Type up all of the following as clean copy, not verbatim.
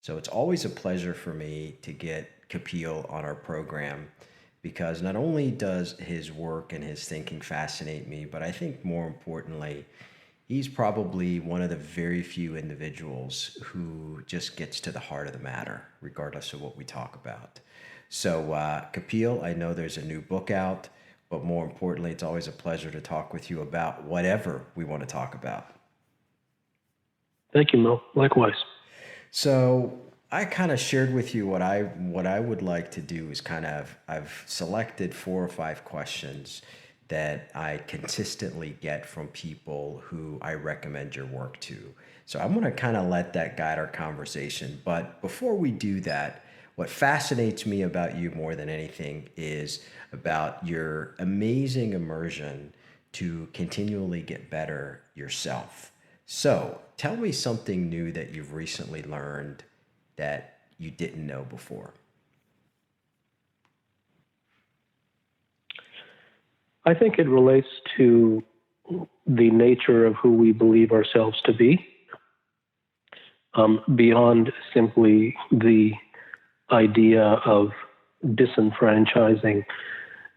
So it's always a pleasure for me to get Kapil on our program because not only does his work and his thinking fascinate me, but I think more importantly, he's probably one of the very few individuals who just gets to the heart of the matter, regardless of what we talk about. So, Kapil, I know there's a new book out, but more importantly, it's always a pleasure to talk with you about whatever we want to talk about. Thank you, Mo. Likewise. So I kind of shared with you what I would like to do is kind of I've selected 4 or 5 questions that I consistently get from people who I recommend your work to. So I'm going to kind of let that guide our conversation. But before we do that, what fascinates me about you more than anything is about your amazing immersion to continually get better yourself. So tell me something new that you've recently learned that you didn't know before. I think it relates to the nature of who we believe ourselves to be, beyond simply the idea of disenfranchising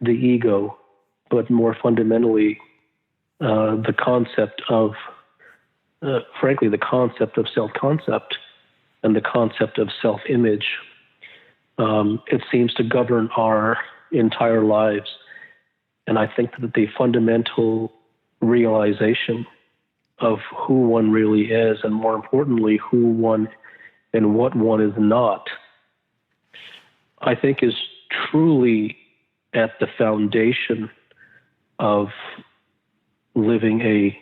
the ego, but more fundamentally, the concept of, frankly, the concept of self concept and the concept of self image. It seems to govern our entire lives. And I think that the fundamental realization of who one really is, and more importantly, who one and what one is not, I think is truly at the foundation of living a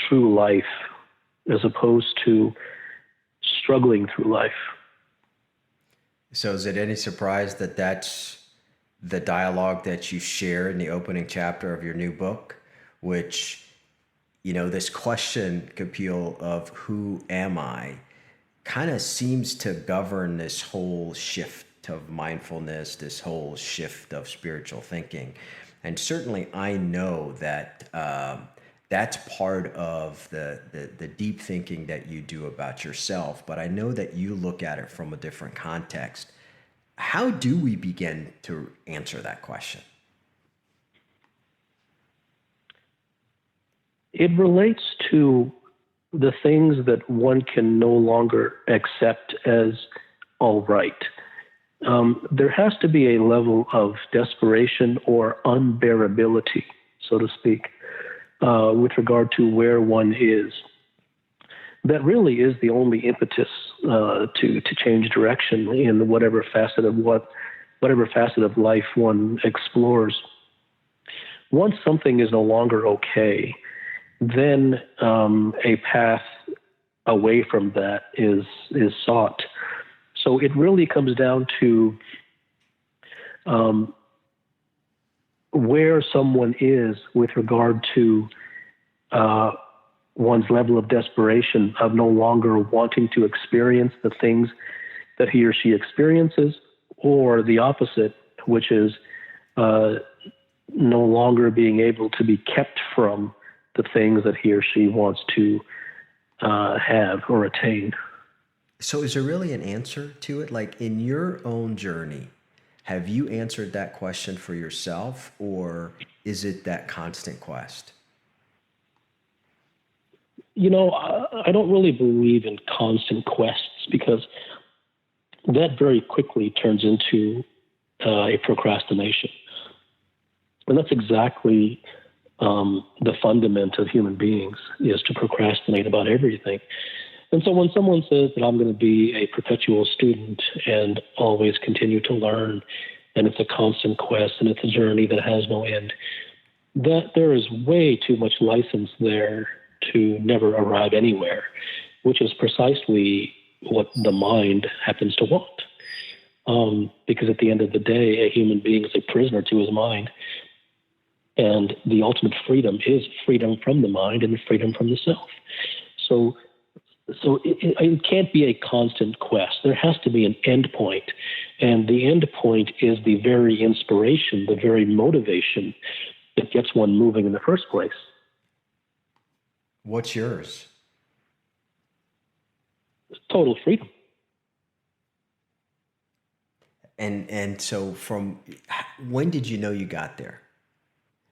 true life as opposed to struggling through life. So is it any surprise that that's the dialogue that you share in the opening chapter of your new book, which, this question, Kapil, of who am I, kind of seems to govern this whole shift of mindfulness, this whole shift of spiritual thinking. And certainly I know that that's part of the deep thinking that you do about yourself, but I know that you look at it from a different context. How do we begin to answer that question? It relates to the things that one can no longer accept as all right. There has to be a level of desperation or unbearability, so to speak, with regard to where one is. That really is the only impetus to change direction in whatever facet of life one explores. Once something is no longer okay, then a path away from that is sought. So it really comes down to where someone is with regard to one's level of desperation of no longer wanting to experience the things that he or she experiences, or the opposite, which is no longer being able to be kept from the things that he or she wants to have or attain. So is there really an answer to it? Like in your own journey, have you answered that question for yourself, or is it that constant quest? I don't really believe in constant quests because that very quickly turns into a procrastination. And that's exactly the fundament of human beings, is to procrastinate about everything. And so when someone says that I'm going to be a perpetual student and always continue to learn, and it's a constant quest and it's a journey that has no end, that there is way too much license there to never arrive anywhere, which is precisely what the mind happens to want. Because at the end of the day, a human being is a prisoner to his mind. And the ultimate freedom is freedom from the mind and freedom from the self. So it can't be a constant quest. There has to be an end point. And the end point is the very inspiration, the very motivation that gets one moving in the first place. What's yours? Total freedom. And so from when did you know you got there?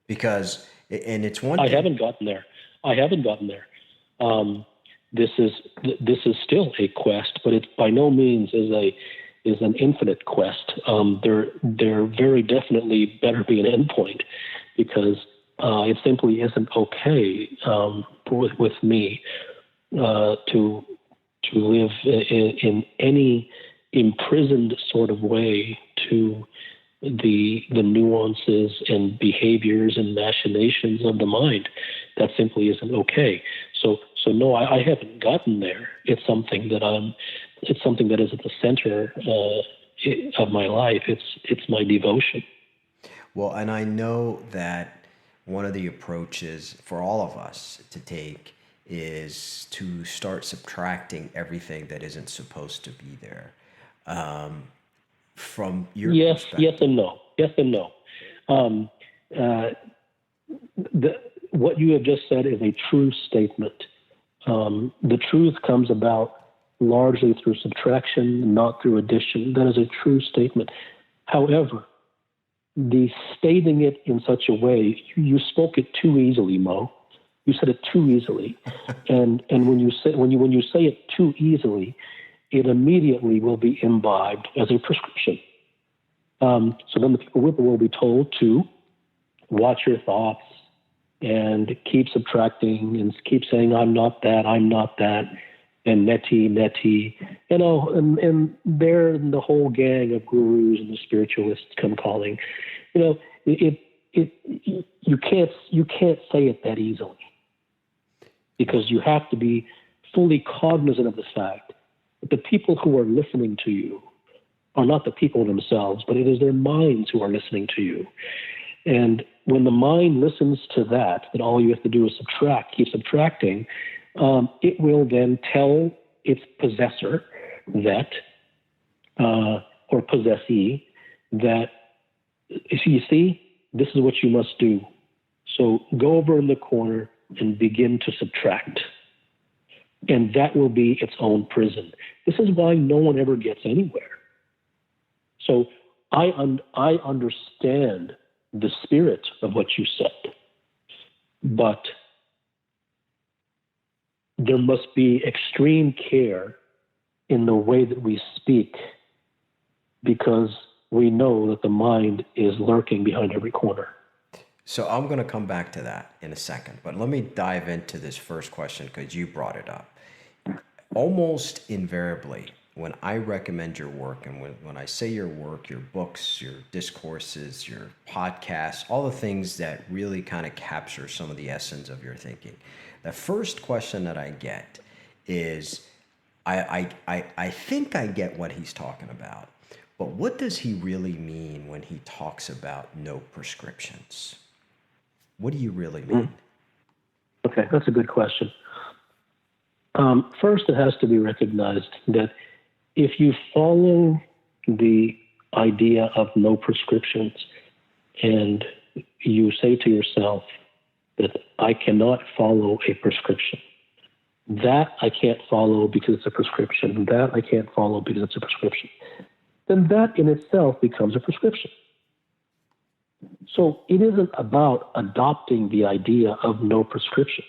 Because and it's one I thing. haven't gotten there. I haven't gotten there. Um, this is still a quest, but it by no means is an infinite quest. There very definitely better be an endpoint, because it simply isn't okay with me to live in any imprisoned sort of way to the nuances and behaviors and machinations of the mind. That simply isn't okay. So no, I haven't gotten there. It's something that is at the center of my life. It's my devotion. Well, and I know that one of the approaches for all of us to take is to start subtracting everything that isn't supposed to be there. Um, from your Yes perspective. and no. Yes and no. Um, uh, what you have just said is a true statement. The truth comes about largely through subtraction, not through addition. That is a true statement. However, the stating it in such a way, you spoke it too easily, Mo. You said it too easily, and when you say it too easily, it immediately will be imbibed as a prescription. So then the people will be told to watch your thoughts and keep subtracting and keep saying, I'm not that, and neti, and there the whole gang of gurus and the spiritualists come calling. You can't say it that easily, because you have to be fully cognizant of the fact that the people who are listening to you are not the people themselves, but it is their minds who are listening to you. And when the mind listens to that all you have to do is subtract, keep subtracting, it will then tell its possessor that, or possessee, that, you see, this is what you must do. So go over in the corner and begin to subtract. And that will be its own prison. This is why no one ever gets anywhere. So I understand the spirit of what you said, but there must be extreme care in the way that we speak, because we know that the mind is lurking behind every corner. So I'm going to come back to that in a second, but let me dive into this first question because you brought it up. Almost invariably, when I recommend your work, and when I say your work, your books, your discourses, your podcasts, all the things that really kind of capture some of the essence of your thinking, the first question that I get is, I think I get what he's talking about, but what does he really mean when he talks about no prescriptions? What do you really mean? Okay, that's a good question. First, it has to be recognized that if you follow the idea of no prescriptions and you say to yourself that I cannot follow a prescription, that I can't follow because it's a prescription, that I can't follow because it's a prescription, then that in itself becomes a prescription. So it isn't about adopting the idea of no prescriptions.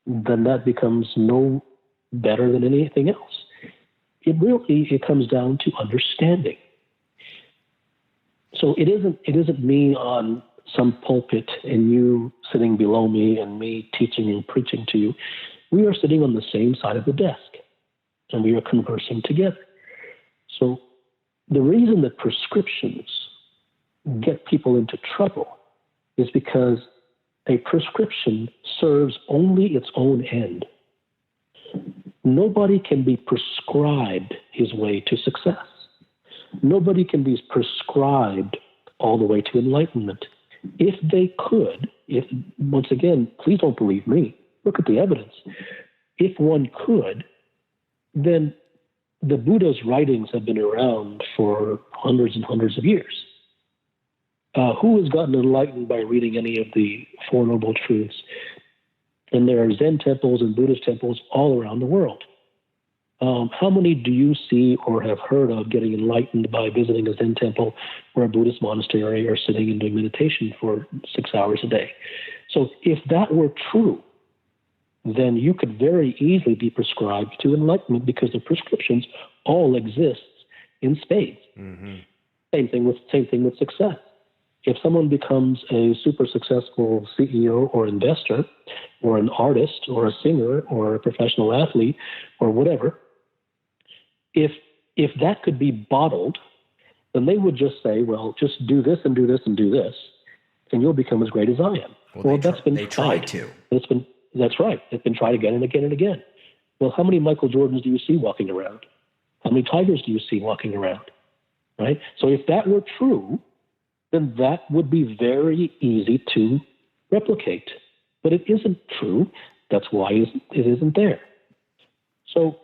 Then that becomes no better than anything else. It comes down to understanding. So it isn't me on some pulpit and you sitting below me and me teaching and preaching to you. We are sitting on the same side of the desk and we are conversing together. So the reason that prescriptions get people into trouble is because a prescription serves only its own end. Nobody can be prescribed his way to success. Nobody can be prescribed all the way to enlightenment. If they could, once again, please don't believe me, look at the evidence. If one could, then the Buddha's writings have been around for hundreds and hundreds of years. Who has gotten enlightened by reading any of the Four Noble Truths? And there are Zen temples and Buddhist temples all around the world. How many do you see or have heard of getting enlightened by visiting a Zen temple or a Buddhist monastery or sitting and doing meditation for 6 hours a day? So if that were true, then you could very easily be prescribed to enlightenment because the prescriptions all exist in spades. Mm-hmm. Same thing with success. If someone becomes a super successful CEO or investor or an artist or a singer or a professional athlete or whatever, if that could be bottled, then they would just say, well, just do this and do this and do this, and you'll become as great as I am. Well, that's been they tried. to. That's right. It's been tried again and again and again. Well, how many Michael Jordans do you see walking around? How many Tigers do you see walking around? Right? So if that were true, then that would be very easy to replicate. But it isn't true. That's why it isn't there. So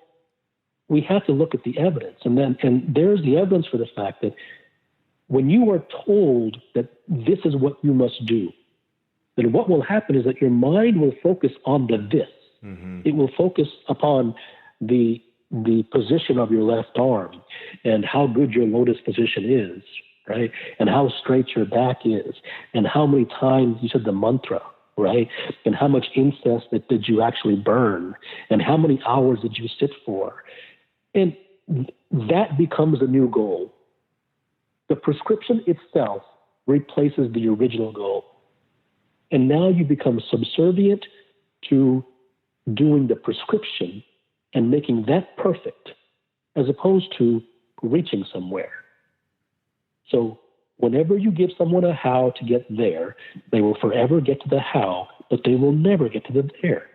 we have to look at the evidence. And there's the evidence for the fact that when you are told that this is what you must do, then what will happen is that your mind will focus on the this. Mm-hmm. It will focus upon the position of your left arm and how good your lotus position is, right? And how straight your back is, and how many times you said the mantra, right? And how much incense did you actually burn, and how many hours did you sit for? And that becomes the new goal. The prescription itself replaces the original goal. And now you become subservient to doing the prescription and making that perfect, as opposed to reaching somewhere. So whenever you give someone a how to get there, they will forever get to the how, but they will never get to the there.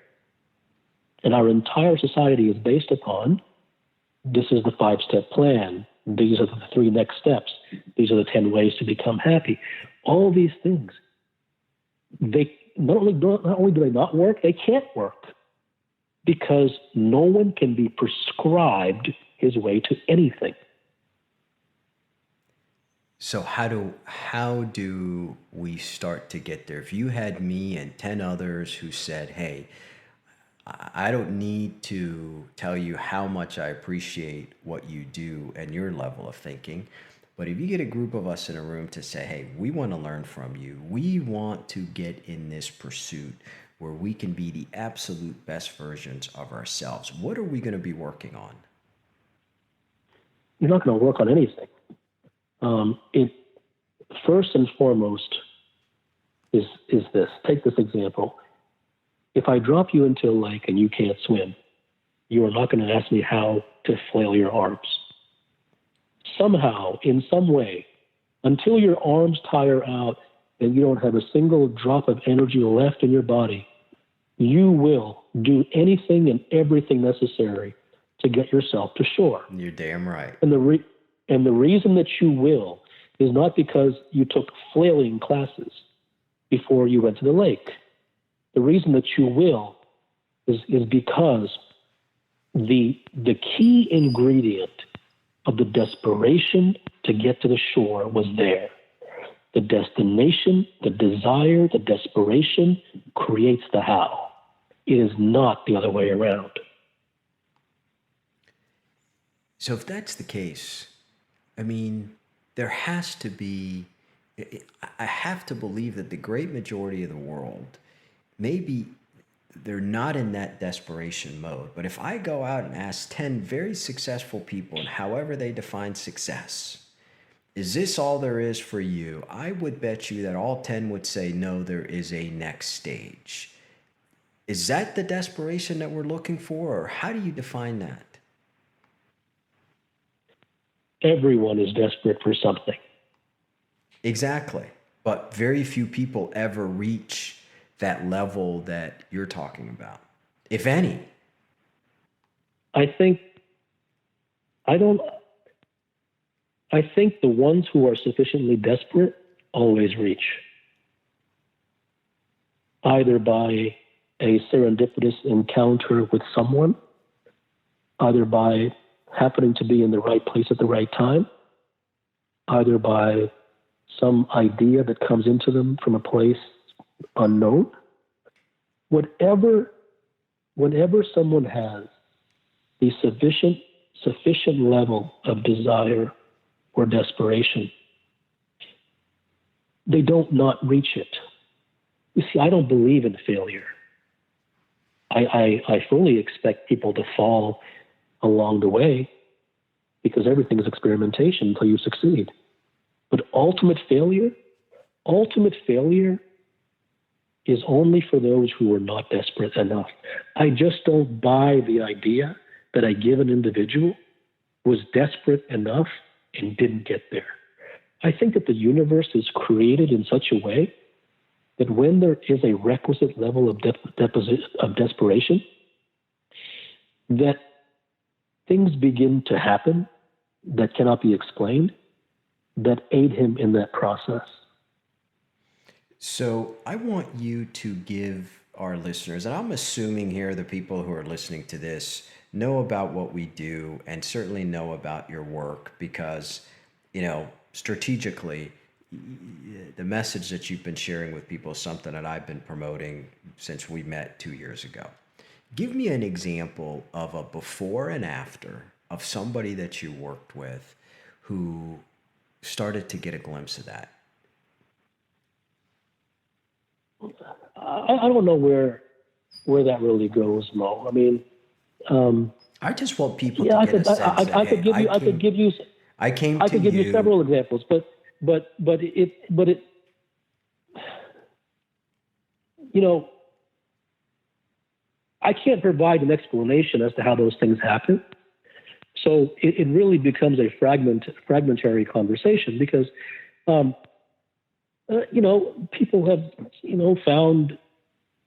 And our entire society is based upon, this is the 5-step plan. These are the 3 next steps. These are the 10 ways to become happy. All these things, they not only do they not work, they can't work, because no one can be prescribed his way to anything. So how do we start to get there? If you had me and 10 others who said, hey, I don't need to tell you how much I appreciate what you do and your level of thinking, but if you get a group of us in a room to say, hey, we want to learn from you, we want to get in this pursuit where we can be the absolute best versions of ourselves, what are we going to be working on? You're not going to work on anything. It first and foremost is this. Take this example. If I drop you into a lake and you can't swim, you are not going to ask me how to flail your arms. Somehow, in some way, until your arms tire out and you don't have a single drop of energy left in your body, you will do anything and everything necessary to get yourself to shore. You're damn right. And the reason that you will is not because you took flailing classes before you went to the lake. The reason that you will is because the key ingredient of the desperation to get to the shore was there. The destination, the desire, the desperation creates the how. It is not the other way around. So if that's the case, I mean, there has to be, I have to believe that the great majority of the world, maybe they're not in that desperation mode. But if I go out and ask 10 very successful people, and however they define success, is this all there is for you? I would bet you that all 10 would say, no, there is a next stage. Is that the desperation that we're looking for, or how do you define that? Everyone is desperate for something. Exactly. But very few people ever reach that level that you're talking about, if any. I think the ones who are sufficiently desperate always reach, either by a serendipitous encounter with someone, either by happening to be in the right place at the right time, either by some idea that comes into them from a place unknown. Whenever someone has the sufficient level of desire or desperation, they don't not reach it. You see, I don't believe in failure. I fully expect people to fall along the way because everything is experimentation until you succeed. But ultimate failure is only for those who are not desperate enough. I just don't buy the idea that a given individual was desperate enough and didn't get there. I think that the universe is created in such a way that when there is a requisite level of desperation, that things begin to happen that cannot be explained, that aid him in that process. So I want you to give our listeners, and I'm assuming here the people who are listening to this know about what we do and certainly know about your work because, strategically, the message that you've been sharing with people is something that I've been promoting since we met 2 years ago. Give me an example of a before and after of somebody that you worked with who started to get a glimpse of that. I don't know where that really goes, Mo. I mean, I just want people to get a sense. I could give you several examples, but I can't provide an explanation as to how those things happen. So it really becomes a fragmentary conversation because, people have, found,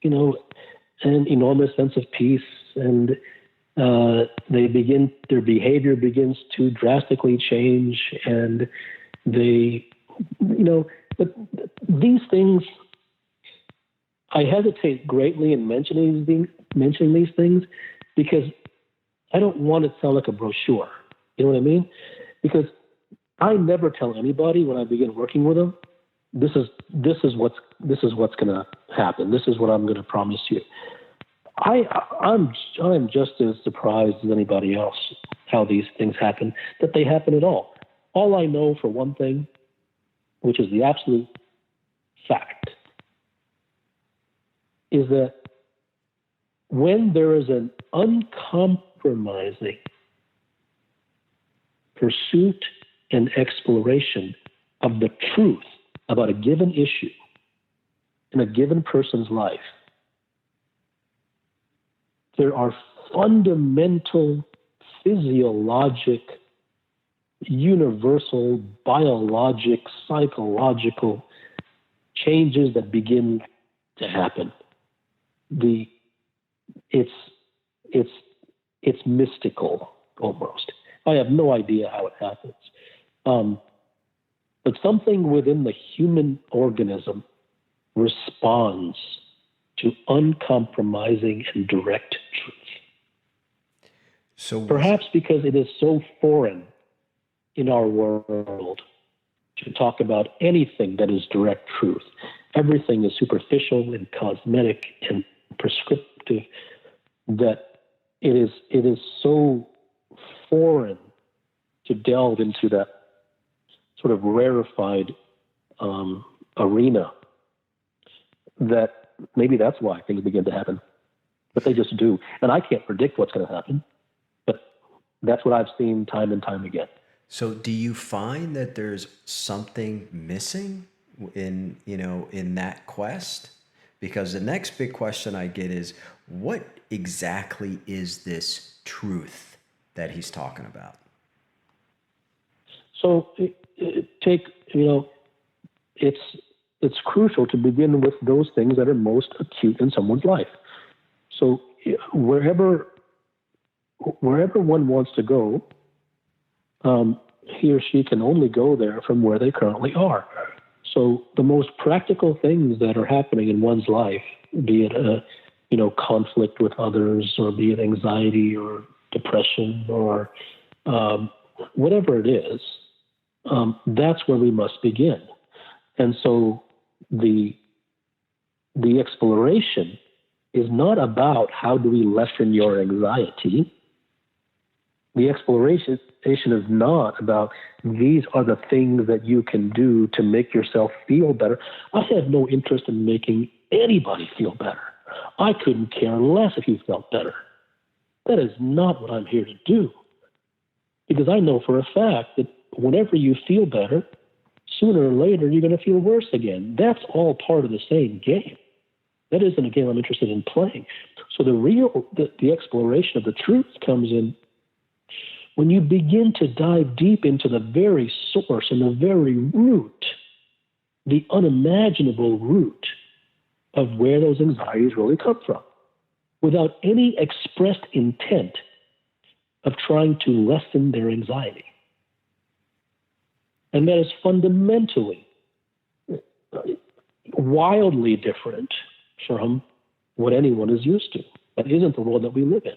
an enormous sense of peace, and their behavior begins to drastically change, and but these things, I hesitate greatly in mentioning these things because I don't want it to sound like a brochure. You know what I mean? Because I never tell anybody when I begin working with them, this is what's going to happen. This is what I'm going to promise you. I'm just as surprised as anybody else how these things happen, that they happen at all. All I know for one thing, which is the absolute fact, is that when there is an uncompromising pursuit and exploration of the truth about a given issue in a given person's life, there are fundamental physiologic, universal, biologic, psychological changes that begin to happen. It's mystical almost. I have no idea how it happens. But something within the human organism responds to uncompromising and direct truth. So perhaps because it is so foreign in our world to talk about anything that is direct truth. Everything is superficial and cosmetic and prescriptive, that it is so foreign to delve into that sort of rarefied arena, that maybe that's why things begin to happen. But they just do. And I can't predict what's going to happen, but that's what I've seen time and time again. So do you find that there's something missing in that quest? Because the next big question I get is, what exactly is this truth that he's talking about? So it's crucial to begin with those things that are most acute in someone's life. So wherever one wants to go, he or she can only go there from where they currently are. So the most practical things that are happening in one's life, be it conflict with others, or be it anxiety or depression or whatever it is, that's where we must begin. And so the exploration is not about how do we lessen your anxiety. The exploration is not about these are the things that you can do to make yourself feel better. I have no interest in making anybody feel better. I couldn't care less if you felt better. That is not what I'm here to do. Because I know for a fact that whenever you feel better, sooner or later you're going to feel worse again. That's all part of the same game. That isn't a game I'm interested in playing. So the exploration of the truth comes in when you begin to dive deep into the very source and the very root, the unimaginable root of where those anxieties really come from, without any expressed intent of trying to lessen their anxiety. And that is fundamentally, wildly different from what anyone is used to. That isn't the world that we live in.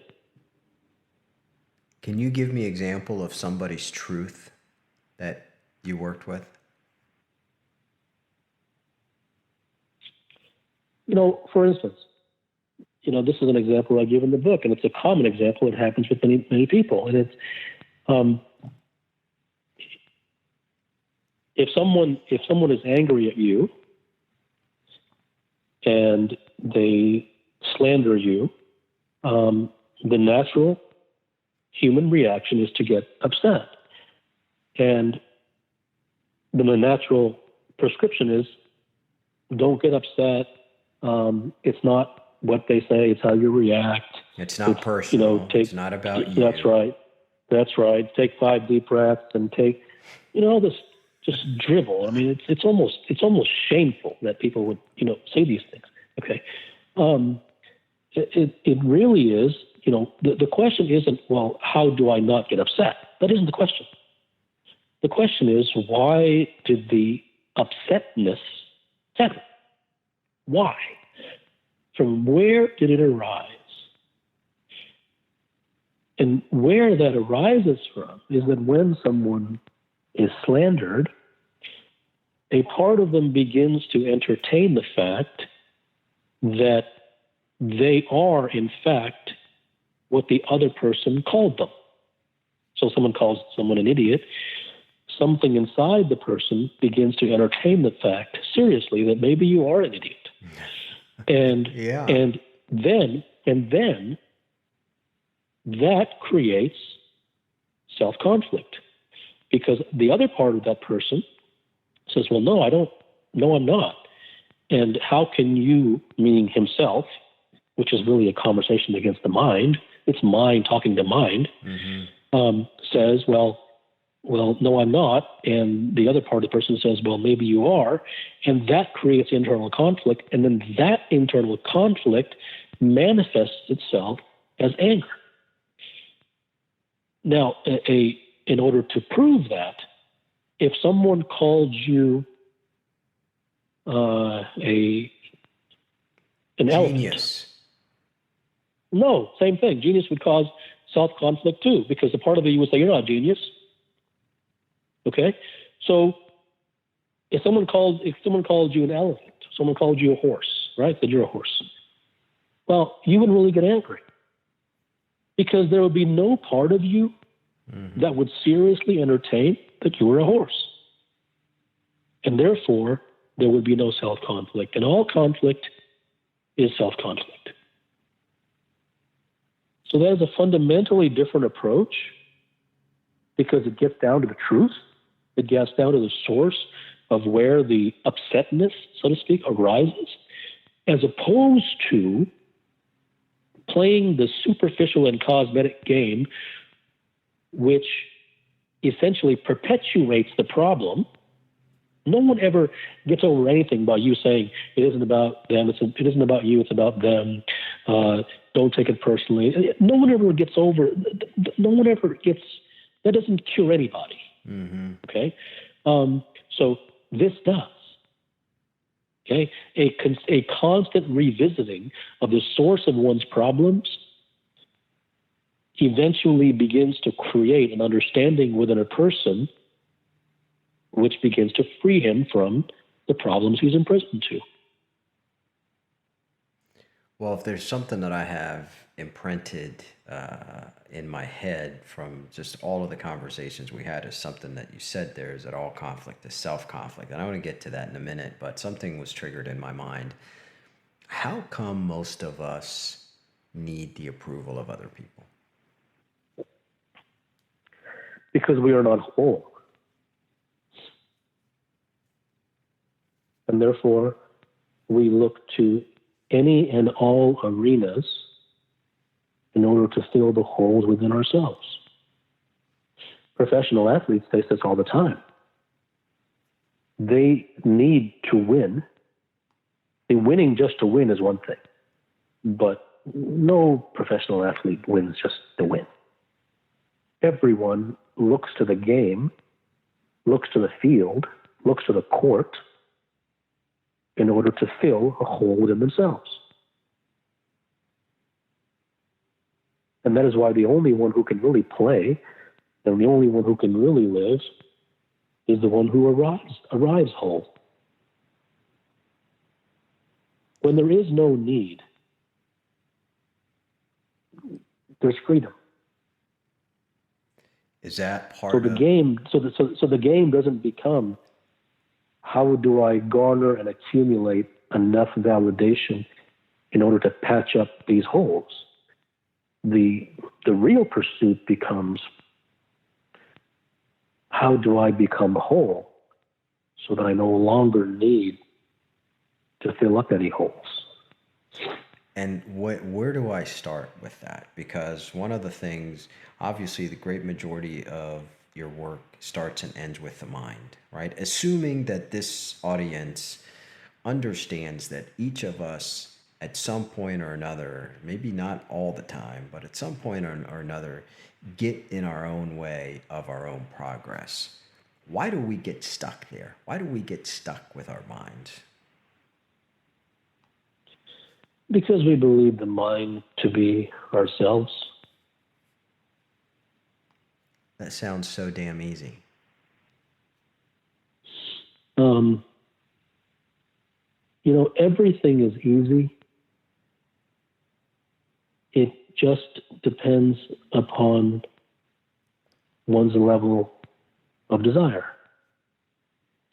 Can you give me an example of somebody's truth that you worked with? For instance, this is an example I give in the book, and it's a common example. It happens with many, many people. And it's, if someone is angry at you and they slander you, the natural human reaction is to get upset. And the natural prescription is don't get upset. It's not what they say, it's how you react. It's not personal. It's not about you. That's right. Take 5 deep breaths and take, this just dribble. I mean, it's almost shameful that people would, say these things. Okay. It really is, the question isn't, well, how do I not get upset? That isn't the question. The question is, why did the upsetness happen? Why? From where did it arise? And where that arises from is that when someone is slandered, a part of them begins to entertain the fact that they are, in fact, what the other person called them. So someone calls someone an idiot. Something inside the person begins to entertain the fact seriously that maybe you are an idiot. And then that creates self-conflict, because the other part of that person says, well, no, I don't. No, I'm not. And how can you, meaning himself, which is really a conversation against the mind, it's mind talking to mind, says, well, no, I'm not. And the other part of the person says, well, maybe you are. And that creates internal conflict. And then that internal conflict manifests itself as anger. Now, in order to prove that, if someone called you an genius. Elephant. No, same thing. Genius would cause self-conflict too, because a part of you would say, you're not a genius. Okay? So if someone called you an elephant, someone called you a horse, right? Said you're a horse. Well, you wouldn't really get angry, because there would be no part of you that would seriously entertain that you were a horse. And therefore, there would be no self-conflict. And all conflict is self-conflict. So that is a fundamentally different approach, because it gets down to the truth. It gets down to the source of where the upsetness, so to speak, arises, as opposed to playing the superficial and cosmetic game, which essentially perpetuates the problem. No one ever gets over anything by you saying it isn't about them, it isn't about you, it's about them. Don't take it personally. No one ever gets over. That doesn't cure anybody. Okay, so this does. Okay, a constant revisiting of the source of one's problems eventually begins to create an understanding within a person, which begins to free him from the problems he's imprisoned to. Well, if there's something that I have imprinted in my head from just all of the conversations we had is something that you said there, is that all conflict is self-conflict. And I want to get to that in a minute, but something was triggered in my mind. How come most of us need the approval of other people? Because we are not whole. And therefore, we look to any and all arenas in order to fill the holes within ourselves. Professional athletes face this all the time. They need to win. Winning just to win is one thing, but no professional athlete wins just to win. Everyone looks to the game, looks to the field, looks to the court in order to fill a hole within themselves. And that is why the only one who can really play and the only one who can really live is the one who arrives whole. When there is no need, there's freedom. Is that part so the of game? So the game doesn't become how do I garner and accumulate enough validation in order to patch up these holes. The real pursuit becomes how do I become whole so that I no longer need to fill up any holes. And where do I start with that? Because one of the things, obviously, the great majority of your work starts and ends with the mind, right? Assuming that this audience understands that each of us at some point or another, maybe not all the time, but at some point or another, get in our own way of our own progress. Why do we get stuck there? Why do we get stuck with our minds? Because we believe the mind to be ourselves. That sounds so damn easy. Everything is easy. It just depends upon one's level of desire.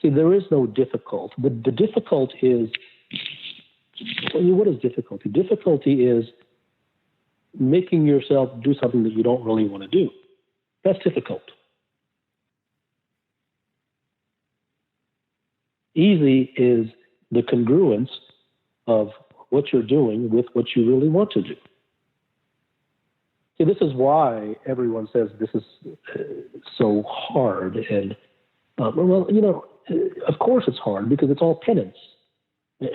See, there is no difficult. The difficult is, what is difficulty? Difficulty is making yourself do something that you don't really want to do. That's difficult. Easy is the congruence of what you're doing with what you really want to do. See, this is why everyone says this is so hard. And, of course it's hard because it's all penance.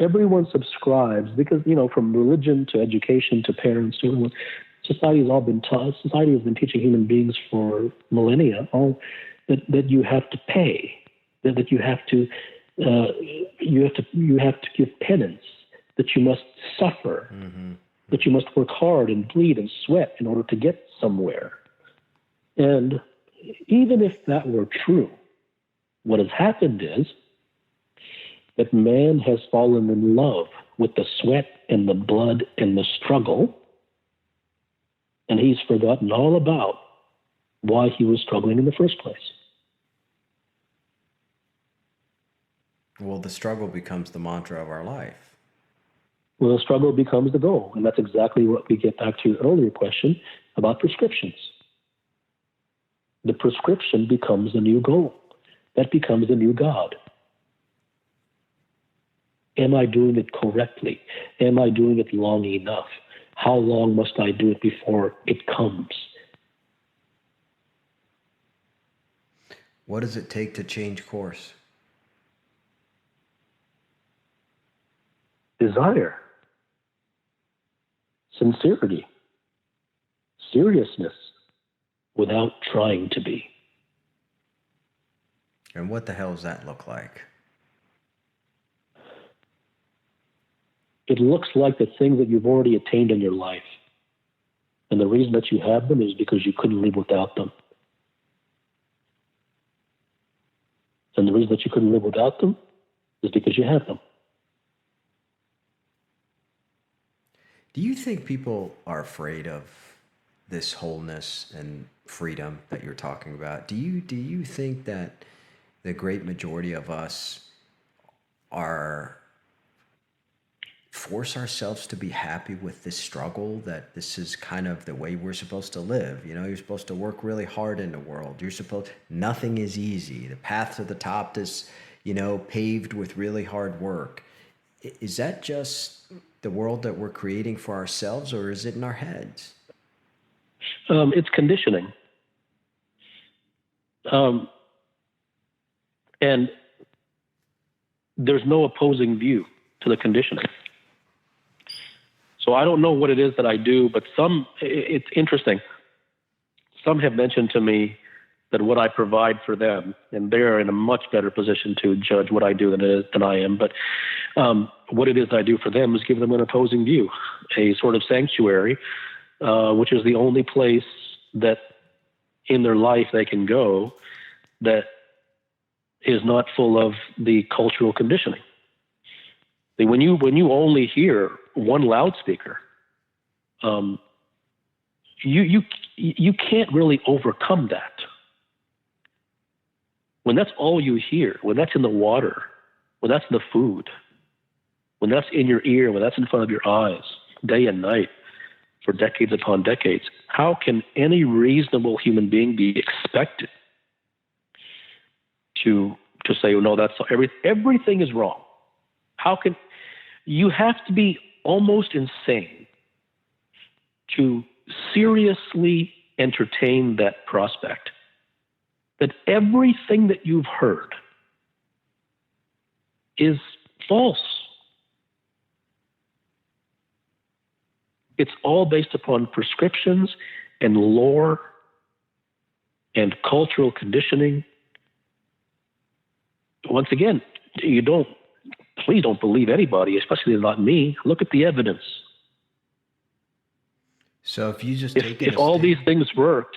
Everyone subscribes because, from religion to education to parents to everyone, society has been teaching human beings for millennia that you have to pay, that you have to give penance, that you must suffer, that you must work hard and bleed and sweat in order to get somewhere. And even if that were true, what has happened is that man has fallen in love with the sweat and the blood and the struggle, and he's forgotten all about why he was struggling in the first place. Well, the struggle becomes the mantra of our life. Well, the struggle becomes the goal, and that's exactly what we get back to your earlier question about prescriptions. The prescription becomes the new goal. That becomes the new God. Am I doing it correctly? Am I doing it long enough? How long must I do it before it comes? What does it take to change course? Desire, sincerity, seriousness without trying to be. And what the hell does that look like? It looks like the things that you've already attained in your life. And the reason that you have them is because you couldn't live without them. And the reason that you couldn't live without them is because you have them. Do you think people are afraid of this wholeness and freedom that you're talking about? Do you think that the great majority of us are force ourselves to be happy with this struggle, that this is kind of the way we're supposed to live? You know, you're supposed to work really hard in the world. Nothing is easy. The path to the top is, paved with really hard work. Is that just the world that we're creating for ourselves, or is it in our heads? It's conditioning. And there's no opposing view to the conditioning. So I don't know what it is that I do, but it's interesting. Some have mentioned to me that what I provide for them, and they're in a much better position to judge what I do than I am, but what it is I do for them is give them an opposing view, a sort of sanctuary, which is the only place that in their life they can go that is not full of the cultural conditioning. When you only hear one loudspeaker, you can't really overcome that. When that's all you hear, when that's in the water, when that's in the food, when that's in your ear, when that's in front of your eyes, day and night, for decades upon decades, how can any reasonable human being be expected to say, oh, no, that's everything is wrong? How can you have to be almost insane to seriously entertain that prospect that everything that you've heard is false? It's all based upon prescriptions and lore and cultural conditioning. Once again, please don't believe anybody, especially not me. Look at the evidence. So if you just if all these things worked,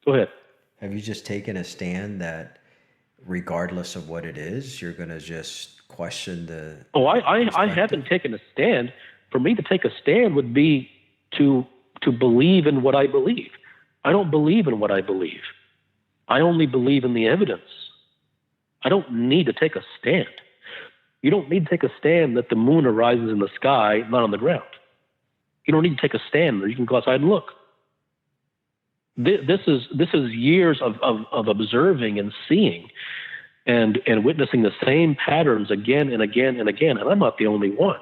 go ahead. Have you just taken a stand that regardless of what it is, you're going to just question the... Oh, I haven't taken a stand. For me to take a stand would be to believe in what I believe. I don't believe in what I believe. I only believe in the evidence. I don't need to take a stand. You don't need to take a stand that the moon arises in the sky, not on the ground. You don't need to take a stand there. You can go outside and look. This is years of observing and seeing and witnessing the same patterns again and again and again. And I'm not the only one.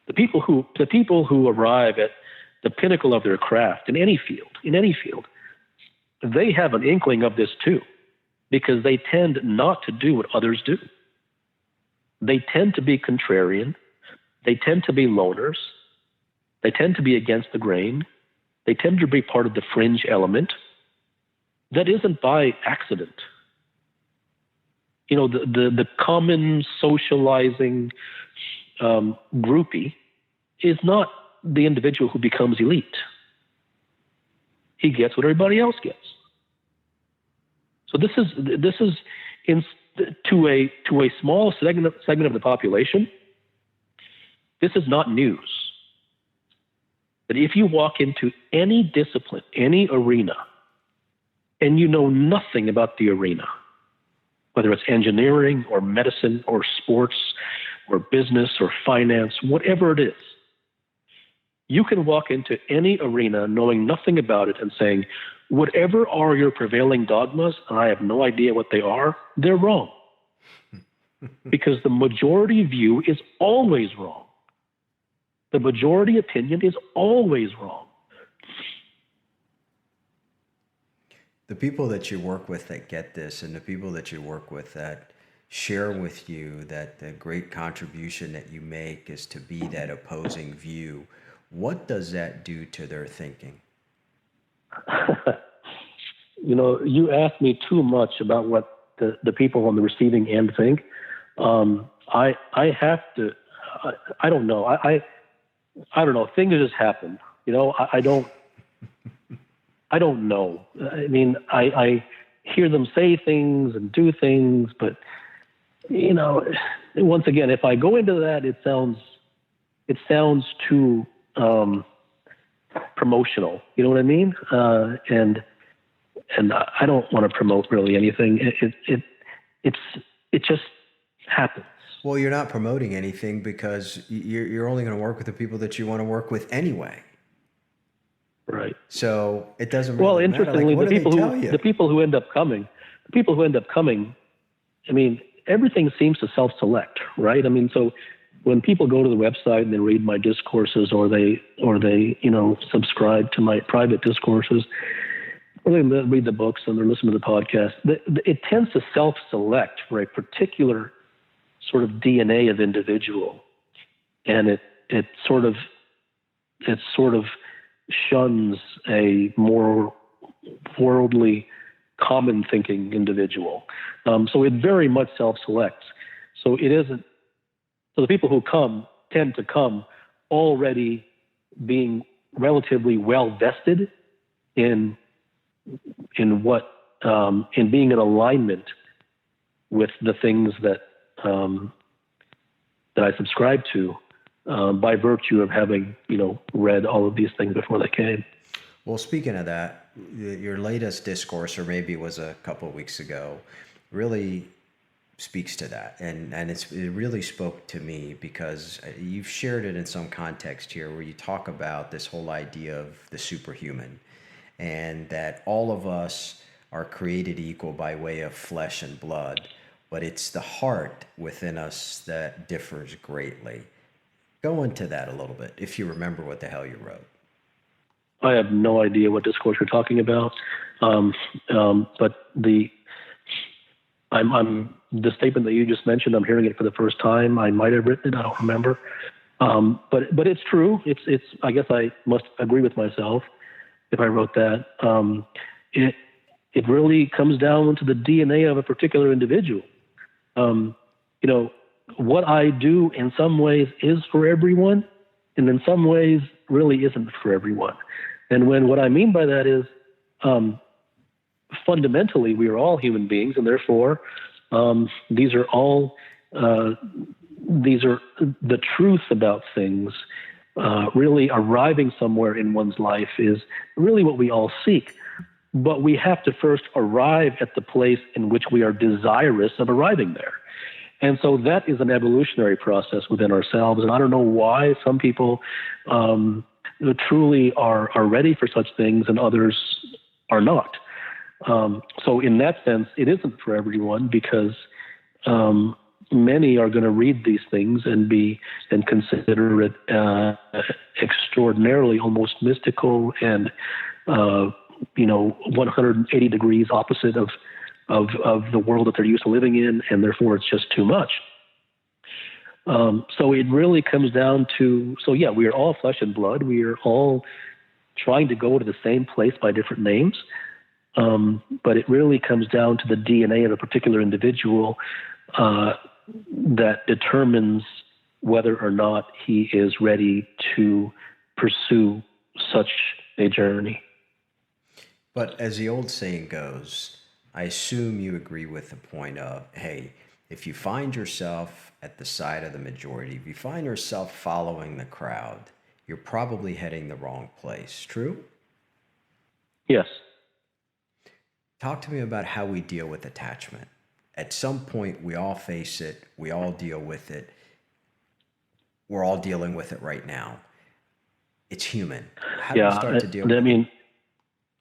The people who arrive at the pinnacle of their craft in any field, they have an inkling of this too, because they tend not to do what others do. They tend to be contrarian. They tend to be loners. They tend to be against the grain. They tend to be part of the fringe element. That isn't by accident. You know, the common socializing groupie is not the individual who becomes elite. He gets what everybody else gets. So this is to a small segment of the population. This is not news. But if you walk into any discipline, any arena, and you know nothing about the arena, whether it's engineering or medicine or sports or business or finance, whatever it is, you can walk into any arena knowing nothing about it and saying, whatever are your prevailing dogmas, and I have no idea what they are, they're wrong. Because the majority view is always wrong. The majority opinion is always wrong. The people that you work with that get this, and the people that you work with that share with you that the great contribution that you make is to be that opposing view, what does that do to their thinking? You know, you ask me too much about what the people on the receiving end think. I have to, I don't know. I don't know. Things just happen. You know, I don't know. I mean, I hear them say things and do things, but, you know, once again, if I go into that, it sounds too promotional. You know what I mean? And I don't want to promote really anything. It just happens. Well, you're not promoting anything because you're only going to work with the people that you want to work with anyway. Right. So it doesn't really Well, matter. interestingly, Like, the people who end up coming, I mean, everything seems to self-select, right? I mean, so when people go to the website and they read my discourses, or they subscribe to my private discourses, or they read the books and they listen to the podcast, it tends to self-select for a particular sort of DNA of individual, and it sort of shuns a more worldly, common thinking individual. So it very much self-selects. So it isn't. So the people who tend to come already being relatively well vested in being in alignment with the things that I subscribe to, by virtue of having read all of these things before they came. Well, speaking of that, your latest discourse, or maybe it was a couple of weeks ago, really speaks to that, and it really spoke to me, because you've shared it in some context here where you talk about this whole idea of the superhuman, and that all of us are created equal by way of flesh and blood, but it's the heart within us that differs greatly. Go into that a little bit, if you remember what the hell you wrote. I have no idea what discourse you're talking about, but the statement that you just mentioned, I'm hearing it for the first time. I might have written it, I don't remember, but it's true. It's. I guess I must agree with myself if I wrote that. It really comes down to the DNA of a particular individual. What I do in some ways is for everyone, and in some ways really isn't for everyone. And what I mean by that is, fundamentally, we are all human beings, and therefore, these are the truth about things. Really arriving somewhere in one's life is really what we all seek. But we have to first arrive at the place in which we are desirous of arriving there. And so that is an evolutionary process within ourselves. And I don't know why some people truly are ready for such things and others are not. So in that sense, it isn't for everyone, because many are going to read these things and consider it extraordinarily, almost mystical, and 180 degrees opposite of the world that they're used to living in, and therefore it's just too much. So it really comes down to, we are all flesh and blood. We are all trying to go to the same place by different names. But it really comes down to the DNA of a particular individual that determines whether or not he is ready to pursue such a journey. But as the old saying goes, I assume you agree with the point of, hey, if you find yourself at the side of the majority, if you find yourself following the crowd, you're probably heading the wrong place. True? Yes. Talk to me about how we deal with attachment. At some point, we all face it. We all deal with it. We're all dealing with it right now. It's human. How do we start to deal with it?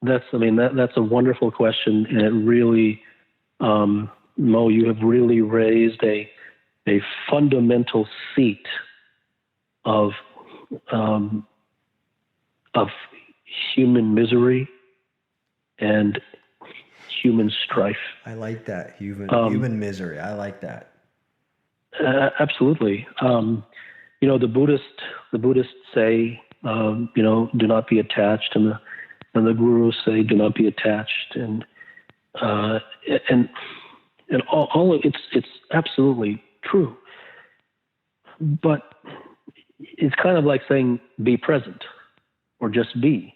That's a wonderful question, and it really, Mo, you have really raised a fundamental seat of human misery and human strife. I like that. Human misery. I like that. Absolutely. The Buddhists say, do not be attached, and the gurus say, do not be attached, and all of it's absolutely true. But it's kind of like saying, be present, or just be,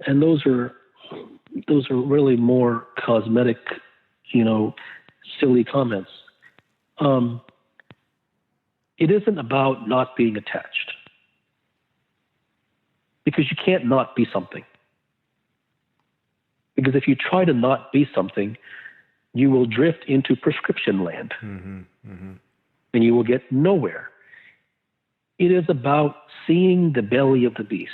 and those are really more cosmetic, silly comments. It isn't about not being attached. because you can't not be something. Because if you try to not be something, you will drift into prescription land, and you will get nowhere. It is about seeing the belly of the beast.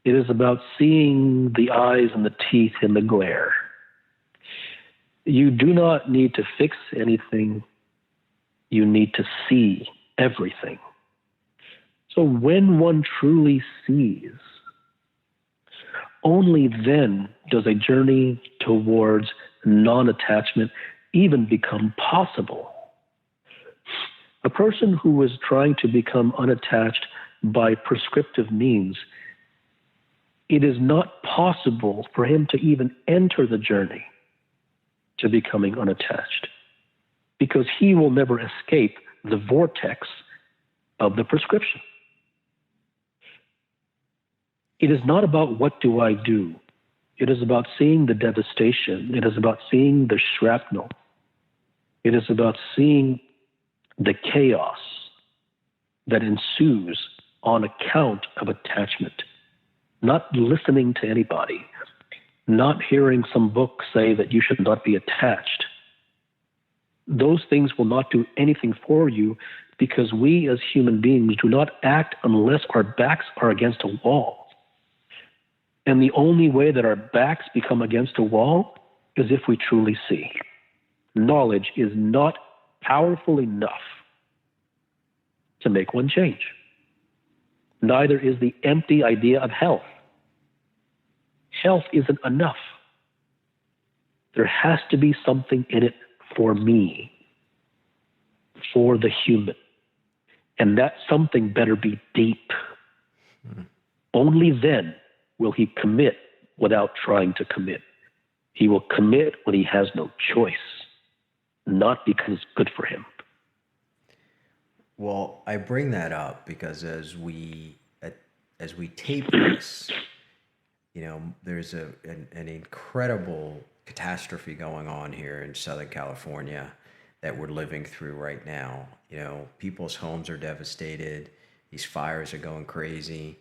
It is about seeing the eyes and the teeth in the glare. You do not need to fix anything. You need to see everything. So when one truly sees, only then does a journey towards non-attachment even become possible. A person who is trying to become unattached by prescriptive means, it is not possible for him to even enter the journey to becoming unattached, because he will never escape the vortex of the prescription. It is not about what do I do. It is about seeing the devastation. It is about seeing the shrapnel. It is about seeing the chaos that ensues on account of attachment. Not listening to anybody, not hearing some book say that you should not be attached. Those things will not do anything for you, because we as human beings do not act unless our backs are against a wall. And the only way that our backs become against a wall is if we truly see. Knowledge is not powerful enough to make one change. Neither is the empty idea of health. Health isn't enough. There has to be something in it for me, for the human. And that something better be deep. Only then will he commit without trying to commit. He will commit when he has no choice, not because it's good for him. Well, I bring that up because as we tape this, there's an incredible catastrophe going on here in Southern California that we're living through right now. People's homes are devastated. These fires are going crazy.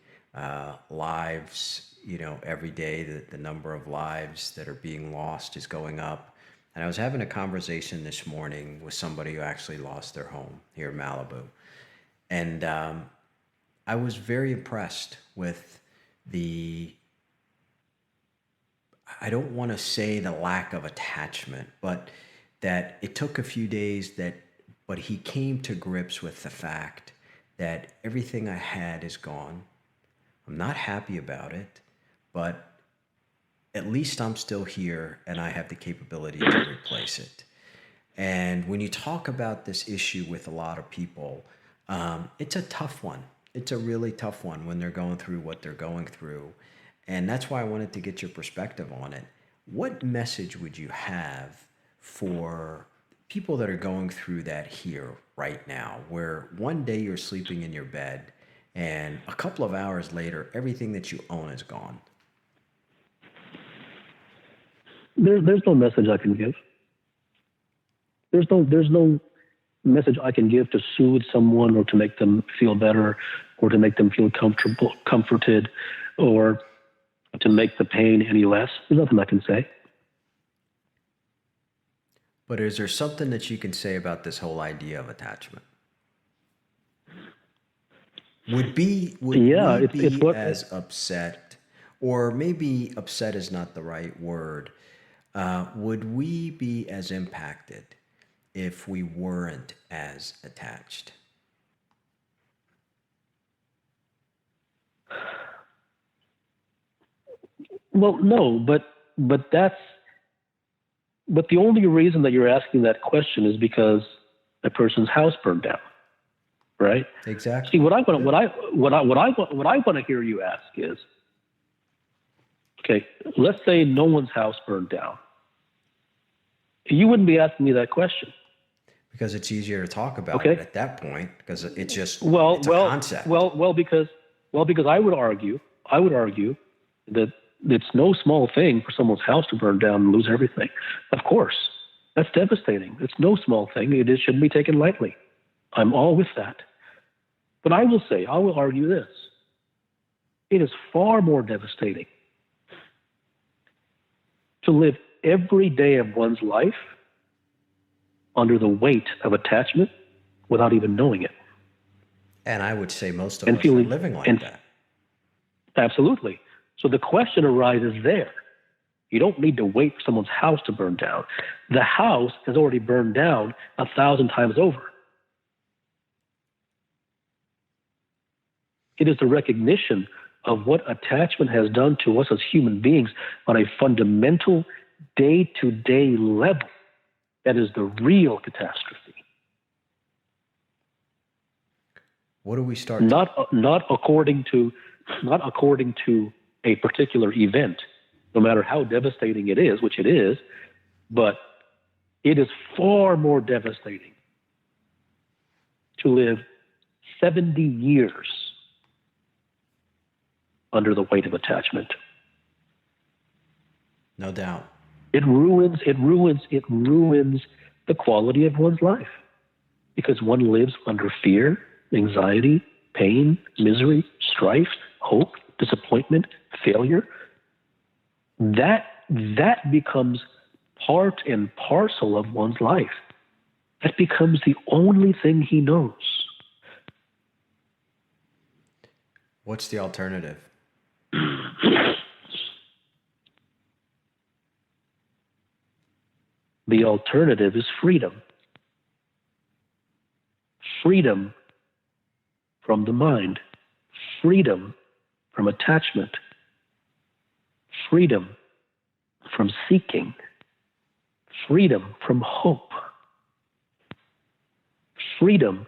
Lives, every day the number of lives that are being lost is going up. And I was having a conversation this morning with somebody who actually lost their home here in Malibu. And I was very impressed with I don't want to say the lack of attachment, but that it took a few days but he came to grips with the fact that everything I had is gone. I'm not happy about it, but at least I'm still here and I have the capability to replace it. And when you talk about this issue with a lot of people, it's a tough one. It's a really tough one when they're going through what they're going through. And that's why I wanted to get your perspective on it. What message would you have for people that are going through that here right now, where one day you're sleeping in your bed and a couple of hours later, everything that you own is gone? There's no message I can give. There's no message I can give to soothe someone or to make them feel better or to make them feel comforted or to make the pain any less. There's nothing I can say. But is there something that you can say about this whole idea of attachment? Would we be as upset, or maybe upset is not the right word, would we be as impacted if we weren't as attached? Well, no, but the only reason that you're asking that question is because a person's house burned down, right? Exactly. See, what I want to hear you ask is, okay, let's say no one's house burned down. You wouldn't be asking me that question. Because it's easier to talk about it at that point, because it's just it's a concept. Because I would argue that it's no small thing for someone's house to burn down and lose everything. Of course, that's devastating. It's no small thing. It shouldn't be taken lightly. I'm all with that. But I will argue this. It is far more devastating to live every day of one's life under the weight of attachment without even knowing it. And I would say most of us are living like that. Absolutely. So the question arises there. You don't need to wait for someone's house to burn down. The house has already burned down 1,000 times over. It is the recognition of what attachment has done to us as human beings on a fundamental day-to-day level that is the real catastrophe. What do we start? Not according to a particular event, no matter how devastating it is, which it is, but it is far more devastating to live 70 years under the weight of attachment. No doubt. It ruins the quality of one's life because one lives under fear, anxiety, pain, misery, strife, hope, disappointment, failure. That becomes part and parcel of one's life. That becomes the only thing he knows. What's the alternative? The alternative is freedom. Freedom from the mind. Freedom from attachment. Freedom from seeking. Freedom from hope. Freedom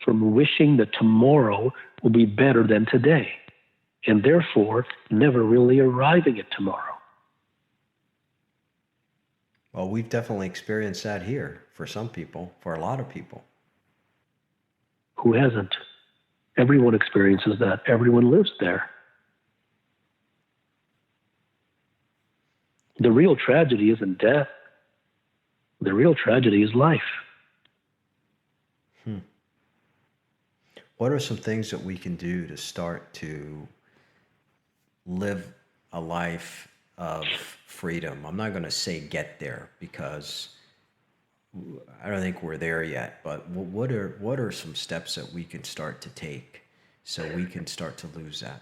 from wishing that tomorrow will be better than today, and therefore never really arriving at tomorrow. Well, we've definitely experienced that here for some people, for a lot of people. Who hasn't? Everyone experiences that. Everyone lives there. The real tragedy isn't death. The real tragedy is life. What are some things that we can do to start to live a life of freedom? I'm not going to say get there because I don't think we're there yet, but what are some steps that we can start to take so we can start to lose that?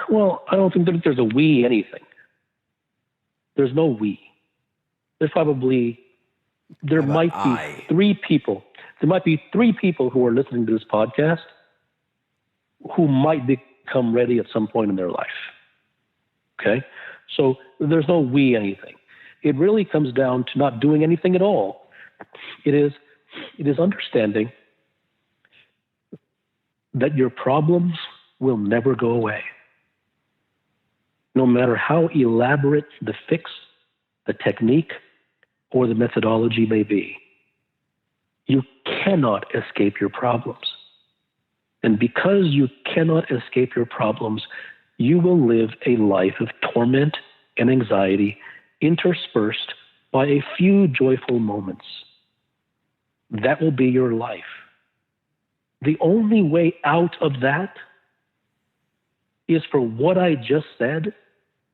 Well, I don't think that there's a we anything. There's no we. There might be three people. There might be three people who are listening to this podcast who might become ready at some point in their life. Okay? So there's no we anything. It really comes down to not doing anything at all. It is understanding that your problems will never go away. No matter how elaborate the fix, the technique, or the methodology may be, you cannot escape your problems. And because you cannot escape your problems, you will live a life of torment and anxiety interspersed by a few joyful moments. That will be your life. The only way out of that is for what I just said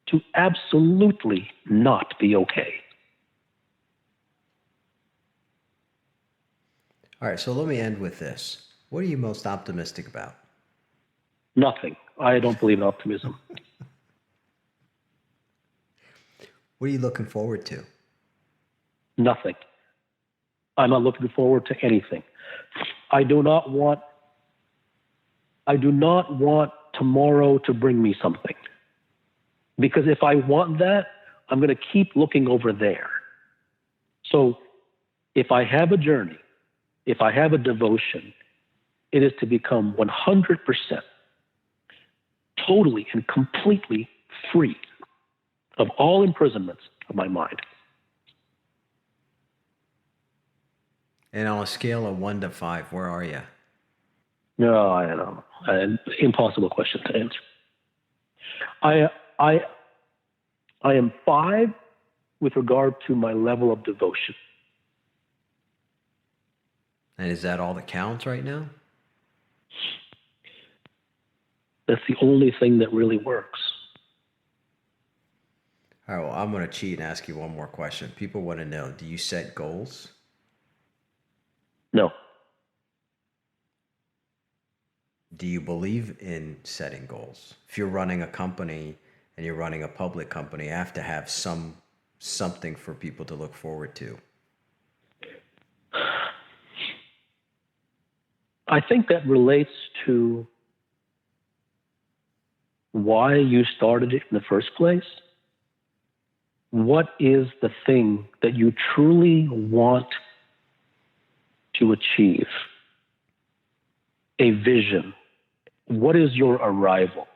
to absolutely not be okay. All right, so let me end with this. What are you most optimistic about? Nothing. I don't believe in optimism. What are you looking forward to? Nothing. I'm not looking forward to anything. I do not want tomorrow to bring me something. Because if I want that, I'm going to keep looking over there. So if I have a journey, if I have a devotion, it is to become 100% totally and completely free of all imprisonments of my mind. And on a scale of 1 to 5, where are you? No, I don't know. An impossible question to answer. I am 5 with regard to my level of devotion. And is that all that counts right now? That's the only thing that really works. All right, well, I'm going to cheat and ask you one more question. People want to know, do you set goals? No. Do you believe in setting goals? If you're running a company and you're running a public company, you have to have something for people to look forward to. I think that relates to why you started it in the first place. What is the thing that you truly want to achieve? A vision. What is your arrival?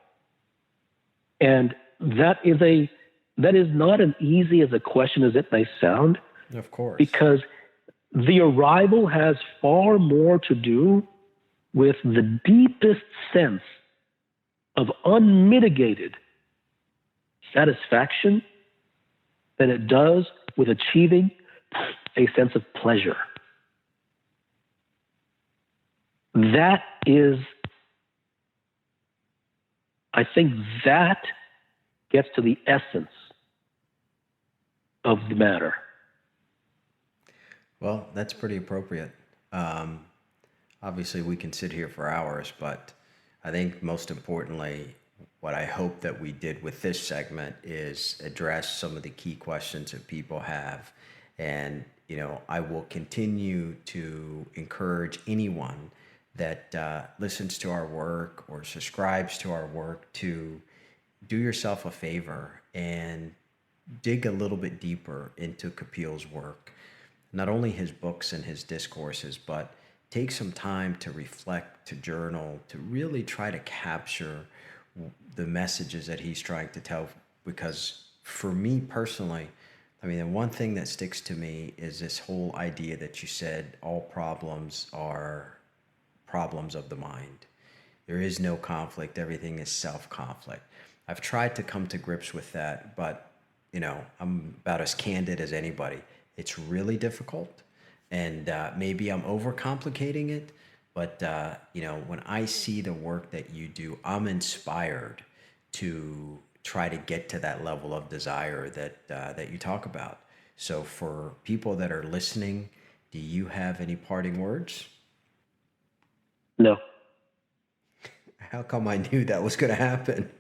And that is not as easy as a question as it may sound. Of course. Because the arrival has far more to do with the deepest sense of unmitigated satisfaction than it does with achieving a sense of pleasure. That is, I think that gets to the essence of the matter. Well, that's pretty appropriate. Obviously, we can sit here for hours, but I think most importantly, what I hope that we did with this segment is address some of the key questions that people have. And, I will continue to encourage anyone that listens to our work or subscribes to our work to do yourself a favor and dig a little bit deeper into Kapil's work, not only his books and his discourses, but take some time to reflect, to journal, to really try to capture the messages that he's trying to tell. Because for me personally, the one thing that sticks to me is this whole idea that you said all problems are problems of the mind. There is no conflict. Everything is self-conflict. I've tried to come to grips with that, but I'm about as candid as anybody. It's really difficult, and maybe I'm overcomplicating it. But when I see the work that you do, I'm inspired to try to get to that level of desire that you talk about. So, for people that are listening, do you have any parting words? No. How come I knew that was going to happen?